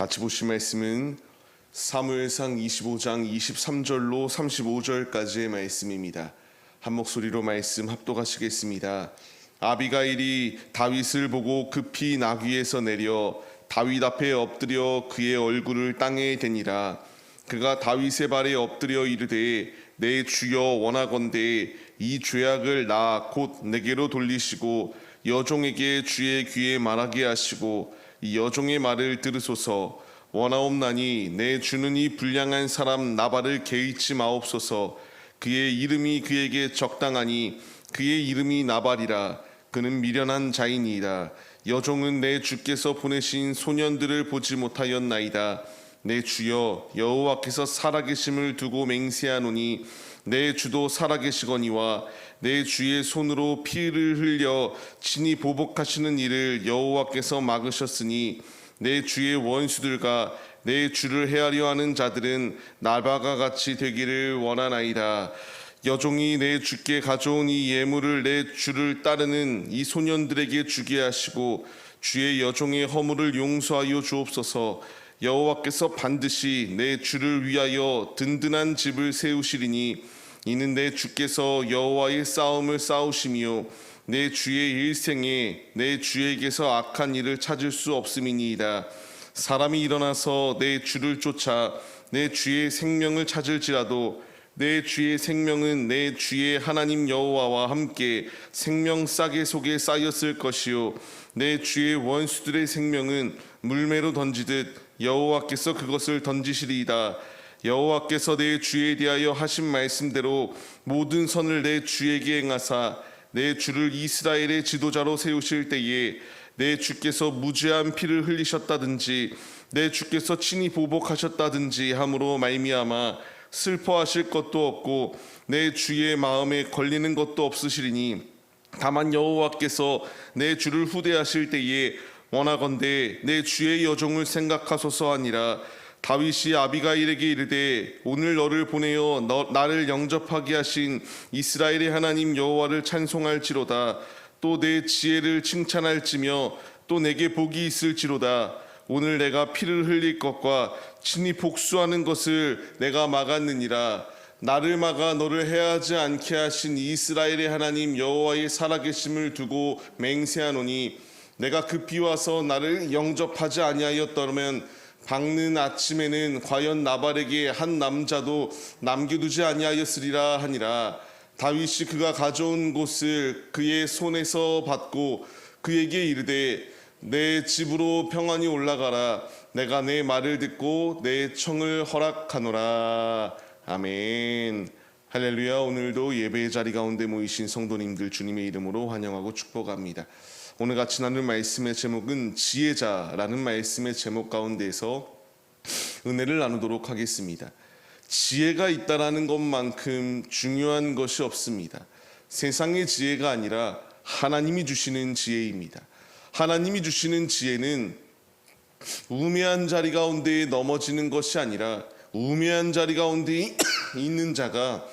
같이 보실 말씀은 사무엘상 25장 23절로 35절까지의 말씀입니다. 한 목소리로 말씀 합독하시겠습니다. 아비가일이 다윗을 보고 급히 나귀에서 내려 다윗 앞에 엎드려 그의 얼굴을 땅에 대니라. 그가 다윗의 발에 엎드려 이르되 내 주여 원하건대 이 죄악을 나 곧 내게로 돌리시고 여종에게 주의 귀에 말하게 하시고 이 여종의 말을 들으소서. 원하옵나니 내 주는 이 불량한 사람 나발을 개의치 마옵소서. 그의 이름이 그에게 적당하니 그의 이름이 나발이라. 그는 미련한 자이니이다. 여종은 내 주께서 보내신 소년들을 보지 못하였나이다. 내 주여 여호와께서 살아계심을 두고 맹세하노니 내 주도 살아계시거니와 내 주의 손으로 피를 흘려 친히 보복하시는 일을 여호와께서 막으셨으니 내 주의 원수들과 내 주를 헤아려 하는 자들은 나발과 같이 되기를 원하나이다. 여종이 내 주께 가져온 이 예물을 내 주를 따르는 이 소년들에게 주게 하시고 주의 여종의 허물을 용서하여 주옵소서. 여호와께서 반드시 내 주를 위하여 든든한 집을 세우시리니 이는 내 주께서 여호와의 싸움을 싸우시며 내 주의 일생에 내 주에게서 악한 일을 찾을 수 없음이니이다. 사람이 일어나서 내 주를 쫓아 내 주의 생명을 찾을지라도 내 주의 생명은 내 주의 하나님 여호와와 함께 생명 싸개 속에 쌓였을 것이요 내 주의 원수들의 생명은 물매로 던지듯 여호와께서 그것을 던지시리이다. 여호와께서 내 주에 대하여 하신 말씀대로 모든 선을 내 주에게 행하사 내 주를 이스라엘의 지도자로 세우실 때에 내 주께서 무죄한 피를 흘리셨다든지 내 주께서 친히 보복하셨다든지 함으로 말미암아 슬퍼하실 것도 없고 내 주의 마음에 걸리는 것도 없으시리니 다만 여호와께서 내 주를 후대하실 때에 원하건대 내 주의 여종을 생각하소서 하니라. 다윗이 아비가일에게 이르되 오늘 너를 보내어 나를 영접하게 하신 이스라엘의 하나님 여호와를 찬송할지로다. 또 내 지혜를 칭찬할지며 또 내게 복이 있을지로다. 오늘 내가 피를 흘릴 것과 친히 복수하는 것을 내가 막았느니라. 나를 막아 너를 해하지 않게 하신 이스라엘의 하나님 여호와의 살아계심을 두고 맹세하노니 내가 급히 와서 나를 영접하지 아니하였더라면 밝는 아침에는 과연 나발에게 한 남자도 남겨두지 아니하였으리라 하니라. 다윗이 그가 가져온 것을 그의 손에서 받고 그에게 이르되 내 집으로 평안히 올라가라. 내가 내 말을 듣고 내 청을 허락하노라. 아멘. 할렐루야. 오늘도 예배의 자리 가운데 모이신 성도님들 주님의 이름으로 환영하고 축복합니다. 오늘 같이 나눌 말씀의 제목은 지혜자라는 말씀의 제목 가운데서 은혜를 나누도록 하겠습니다. 지혜가 있다라는 것만큼 중요한 것이 없습니다. 세상의 지혜가 아니라 하나님이 주시는 지혜입니다. 하나님이 주시는 지혜는 우매한 자리 가운데 넘어지는 것이 아니라 우매한 자리 가운데 있는 자가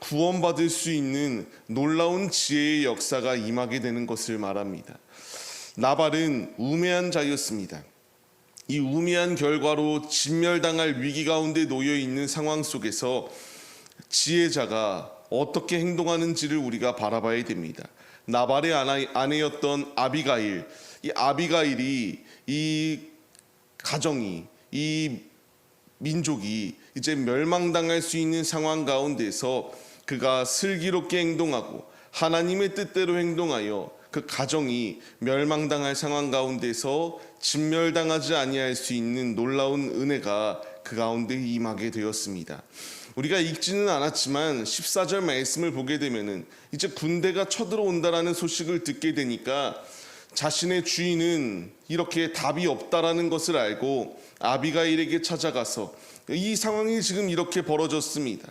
구원받을 수 있는 놀라운 지혜의 역사가 임하게 되는 것을 말합니다. 나발은 우매한 자였습니다. 이 우매한 결과로 진멸당할 위기 가운데 놓여 있는 상황 속에서 지혜자가 어떻게 행동하는지를 우리가 바라봐야 됩니다. 나발의 아내였던 아비가일, 이 아비가일이 이 가정이 이 민족이 이제 멸망당할 수 있는 상황 가운데서 그가 슬기롭게 행동하고 하나님의 뜻대로 행동하여 그 가정이 멸망당할 상황 가운데서 진멸당하지 아니할 수 있는 놀라운 은혜가 그 가운데 임하게 되었습니다. 우리가 읽지는 않았지만 14절 말씀을 보게 되면은 이제 군대가 쳐들어온다라는 소식을 듣게 되니까 자신의 주인은 이렇게 답이 없다라는 것을 알고 아비가일에게 찾아가서 이 상황이 지금 이렇게 벌어졌습니다.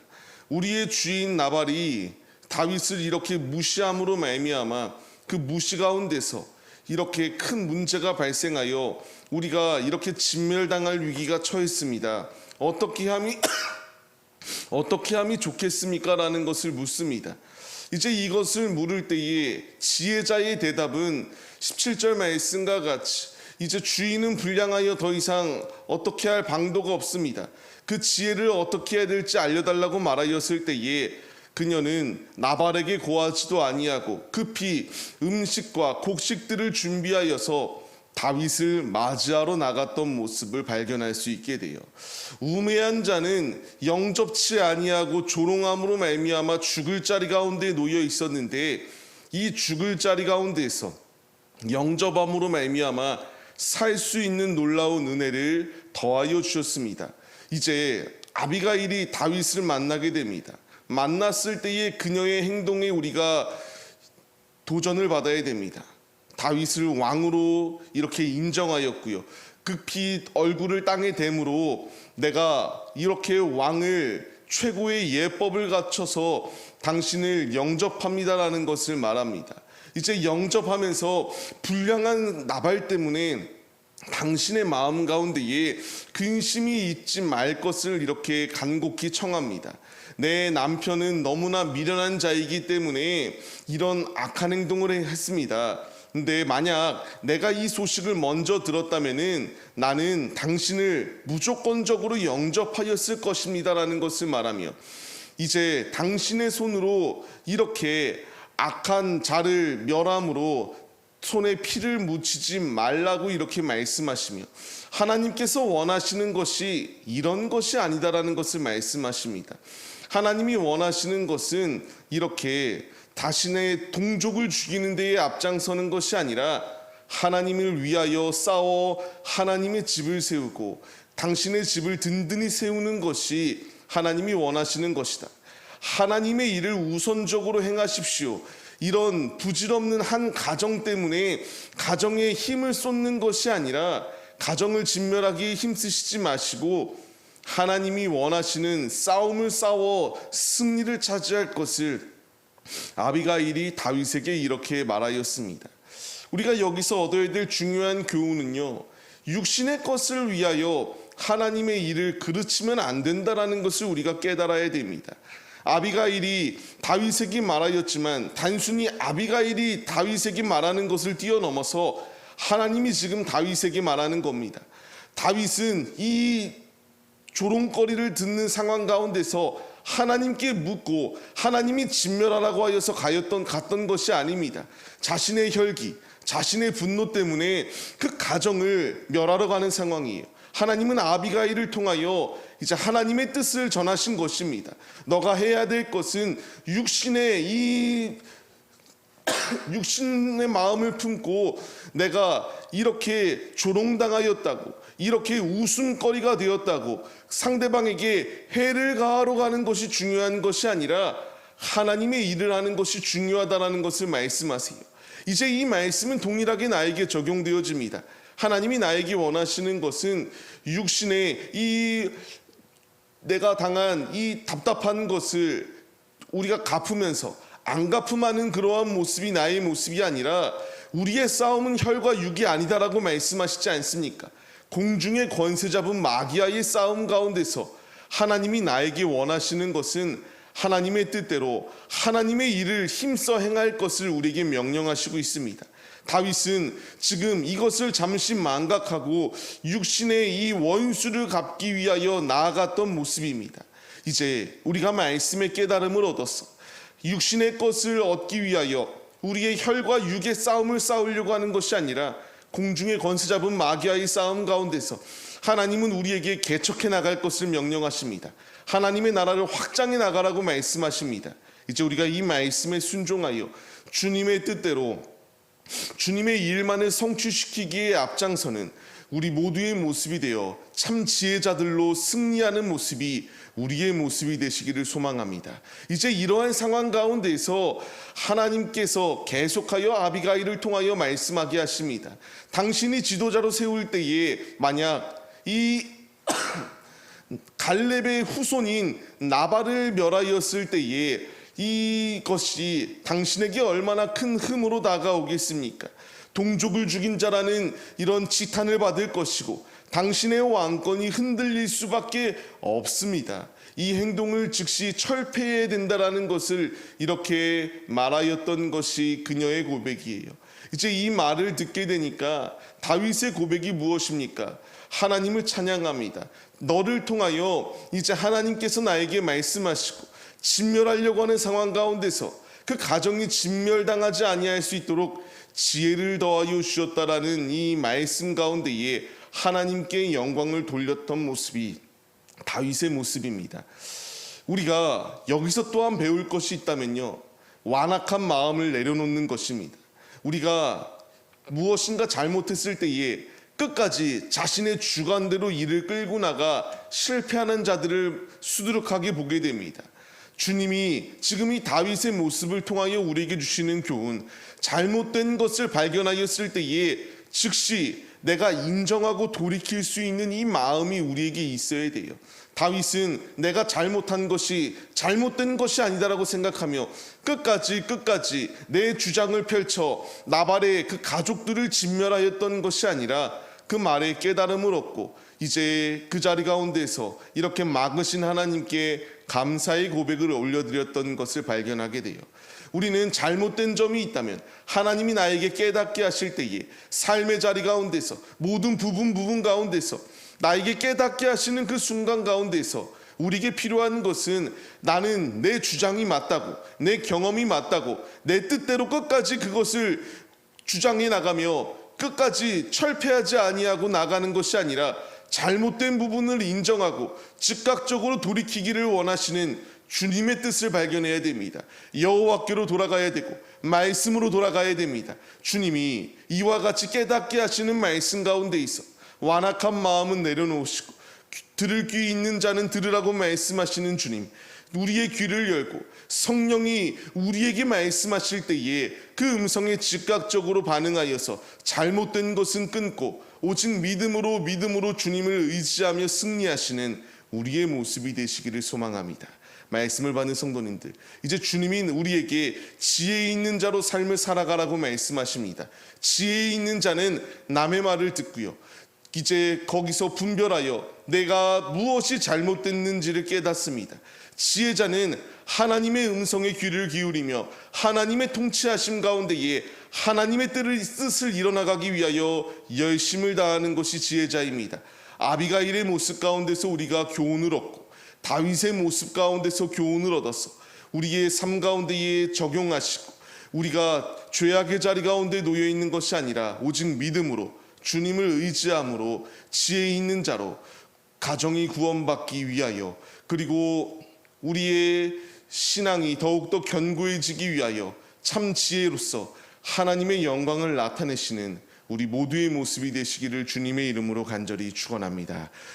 우리의 주인 나발이 다윗을 이렇게 무시함으로 말미암아 그 무시 가운데서 이렇게 큰 문제가 발생하여 우리가 이렇게 진멸당할 위기가 처했습니다. 어떻게 함이 좋겠습니까? 라는 것을 묻습니다. 이제 이것을 물을 때에 지혜자의 대답은 17절 말씀과 같이 이제 주인은 불량하여 더 이상 어떻게 할 방도가 없습니다. 그 지혜를 어떻게 해야 될지 알려달라고 말하였을 때에 그녀는 나발에게 고하지도 아니하고 급히 음식과 곡식들을 준비하여서 다윗을 맞이하러 나갔던 모습을 발견할 수 있게 돼요. 우매한 자는 영접치 아니하고 조롱함으로 말미암아 죽을 자리 가운데 놓여 있었는데 이 죽을 자리 가운데에서 영접함으로 말미암아 살 수 있는 놀라운 은혜를 더하여 주셨습니다. 이제 아비가일이 다윗을 만나게 됩니다. 만났을 때의 그녀의 행동에 우리가 도전을 받아야 됩니다. 다윗을 왕으로 이렇게 인정하였고요. 급히 얼굴을 땅에 대므로 내가 이렇게 왕을 최고의 예법을 갖춰서 당신을 영접합니다라는 것을 말합니다. 이제 영접하면서 불량한 나발 때문에 당신의 마음 가운데에 근심이 있지 말 것을 이렇게 간곡히 청합니다. 내 남편은 너무나 미련한 자이기 때문에 이런 악한 행동을 했습니다. 근데 만약 내가 이 소식을 먼저 들었다면은 나는 당신을 무조건적으로 영접하였을 것입니다라는 것을 말하며 이제 당신의 손으로 이렇게 악한 자를 멸함으로 손에 피를 묻히지 말라고 이렇게 말씀하시며 하나님께서 원하시는 것이 이런 것이 아니다라는 것을 말씀하십니다. 하나님이 원하시는 것은 이렇게 자신의 동족을 죽이는 데에 앞장서는 것이 아니라 하나님을 위하여 싸워 하나님의 집을 세우고 당신의 집을 든든히 세우는 것이 하나님이 원하시는 것이다. 하나님의 일을 우선적으로 행하십시오. 이런 부질없는 한 가정 때문에 가정에 힘을 쏟는 것이 아니라 가정을 진멸하기 힘쓰시지 마시고 하나님이 원하시는 싸움을 싸워 승리를 차지할 것을 아비가일이 다윗에게 이렇게 말하였습니다. 우리가 여기서 얻어야 될 중요한 교훈은요, 육신의 것을 위하여 하나님의 일을 그르치면 안 된다라는 것을 우리가 깨달아야 됩니다. 아비가일이 다윗에게 말하였지만 단순히 아비가일이 다윗에게 말하는 것을 뛰어넘어서 하나님이 지금 다윗에게 말하는 겁니다. 다윗은 이 조롱거리를 듣는 상황 가운데서 하나님께 묻고 하나님이 진멸하라고 하여서 갔던 것이 아닙니다. 자신의 혈기, 자신의 분노 때문에 그 가정을 멸하러 가는 상황이에요. 하나님은 아비가일을 통하여 이제 하나님의 뜻을 전하신 것입니다. 너가 해야 될 것은 육신의 마음을 품고 내가 이렇게 조롱당하였다고, 이렇게 웃음거리가 되었다고 상대방에게 해를 가하러 가는 것이 중요한 것이 아니라 하나님의 일을 하는 것이 중요하다라는 것을 말씀하세요. 이제 이 말씀은 동일하게 나에게 적용되어집니다. 하나님이 나에게 원하시는 것은 육신의 내가 당한 이 답답한 것을 우리가 갚으면서 안 갚음하는 그러한 모습이 나의 모습이 아니라 우리의 싸움은 혈과 육이 아니다라고 말씀하시지 않습니까? 공중의 권세 잡은 마귀와의 싸움 가운데서 하나님이 나에게 원하시는 것은 하나님의 뜻대로 하나님의 일을 힘써 행할 것을 우리에게 명령하시고 있습니다. 다윗은 지금 이것을 잠시 망각하고 육신의 이 원수를 갚기 위하여 나아갔던 모습입니다. 이제 우리가 말씀의 깨달음을 얻었어. 육신의 것을 얻기 위하여 우리의 혈과 육의 싸움을 싸우려고 하는 것이 아니라 공중의 권세 잡은 마귀와의 싸움 가운데서 하나님은 우리에게 개척해 나갈 것을 명령하십니다. 하나님의 나라를 확장해 나가라고 말씀하십니다. 이제 우리가 이 말씀에 순종하여 주님의 뜻대로 주님의 일만을 성취시키기에 앞장서는 우리 모두의 모습이 되어 참 지혜자들로 승리하는 모습이 우리의 모습이 되시기를 소망합니다. 이제 이러한 상황 가운데서 하나님께서 계속하여 아비가일을 통하여 말씀하게 하십니다. 당신이 지도자로 세울 때에 만약 이 갈렙의 후손인 나발을 멸하였을 때에 이것이 당신에게 얼마나 큰 흠으로 다가오겠습니까? 동족을 죽인 자라는 이런 지탄을 받을 것이고 당신의 왕권이 흔들릴 수밖에 없습니다. 이 행동을 즉시 철폐해야 된다라는 것을 이렇게 말하였던 것이 그녀의 고백이에요. 이제 이 말을 듣게 되니까 다윗의 고백이 무엇입니까? 하나님을 찬양합니다. 너를 통하여 이제 하나님께서 나에게 말씀하시고 진멸하려고 하는 상황 가운데서 그 가정이 진멸당하지 아니할 수 있도록 지혜를 더하여 주셨다라는 이 말씀 가운데에 하나님께 영광을 돌렸던 모습이 다윗의 모습입니다. 우리가 여기서 또한 배울 것이 있다면요, 완악한 마음을 내려놓는 것입니다. 우리가 무엇인가 잘못했을 때에 끝까지 자신의 주관대로 일을 끌고 나가 실패하는 자들을 수두룩하게 보게 됩니다. 주님이 지금 이 다윗의 모습을 통하여 우리에게 주시는 교훈, 잘못된 것을 발견하였을 때에 즉시 내가 인정하고 돌이킬 수 있는 이 마음이 우리에게 있어야 돼요. 다윗은 내가 잘못한 것이 잘못된 것이 아니다라고 생각하며 끝까지 내 주장을 펼쳐 나발의 그 가족들을 진멸하였던 것이 아니라 그 말에 깨달음을 얻고 이제 그 자리 가운데서 이렇게 막으신 하나님께 감사의 고백을 올려드렸던 것을 발견하게 돼요. 우리는 잘못된 점이 있다면 하나님이 나에게 깨닫게 하실 때에 삶의 자리 가운데서 모든 부분 가운데서 나에게 깨닫게 하시는 그 순간 가운데서 우리에게 필요한 것은 나는 내 주장이 맞다고, 내 경험이 맞다고, 내 뜻대로 끝까지 그것을 주장해 나가며 끝까지 철폐하지 아니하고 나가는 것이 아니라 잘못된 부분을 인정하고 즉각적으로 돌이키기를 원하시는 주님의 뜻을 발견해야 됩니다. 여호와께로 돌아가야 되고 말씀으로 돌아가야 됩니다. 주님이 이와 같이 깨닫게 하시는 말씀 가운데 있어 완악한 마음은 내려놓으시고 들을 귀 있는 자는 들으라고 말씀하시는 주님, 우리의 귀를 열고 성령이 우리에게 말씀하실 때에 그 음성에 즉각적으로 반응하여서 잘못된 것은 끊고 오직 믿음으로 주님을 의지하며 승리하시는 우리의 모습이 되시기를 소망합니다. 말씀을 받는 성도님들, 이제 주님이 우리에게 지혜 있는 자로 삶을 살아가라고 말씀하십니다. 지혜 있는 자는 남의 말을 듣고요, 이제 거기서 분별하여 내가 무엇이 잘못됐는지를 깨닫습니다. 지혜자는 하나님의 음성에 귀를 기울이며 하나님의 통치하심 가운데에 하나님의 뜻을 이뤄나가기 위하여 열심을 다하는 것이 지혜자입니다. 아비가일의 모습 가운데서 우리가 교훈을 얻고 다윗의 모습 가운데서 교훈을 얻어서 우리의 삶 가운데에 적용하시고 우리가 죄악의 자리 가운데 놓여 있는 것이 아니라 오직 믿음으로 주님을 의지함으로 지혜 있는 자로 가정이 구원받기 위하여, 그리고 우리의 신앙이 더욱더 견고해지기 위하여 참 지혜로서 하나님의 영광을 나타내시는 우리 모두의 모습이 되시기를 주님의 이름으로 간절히 축원합니다.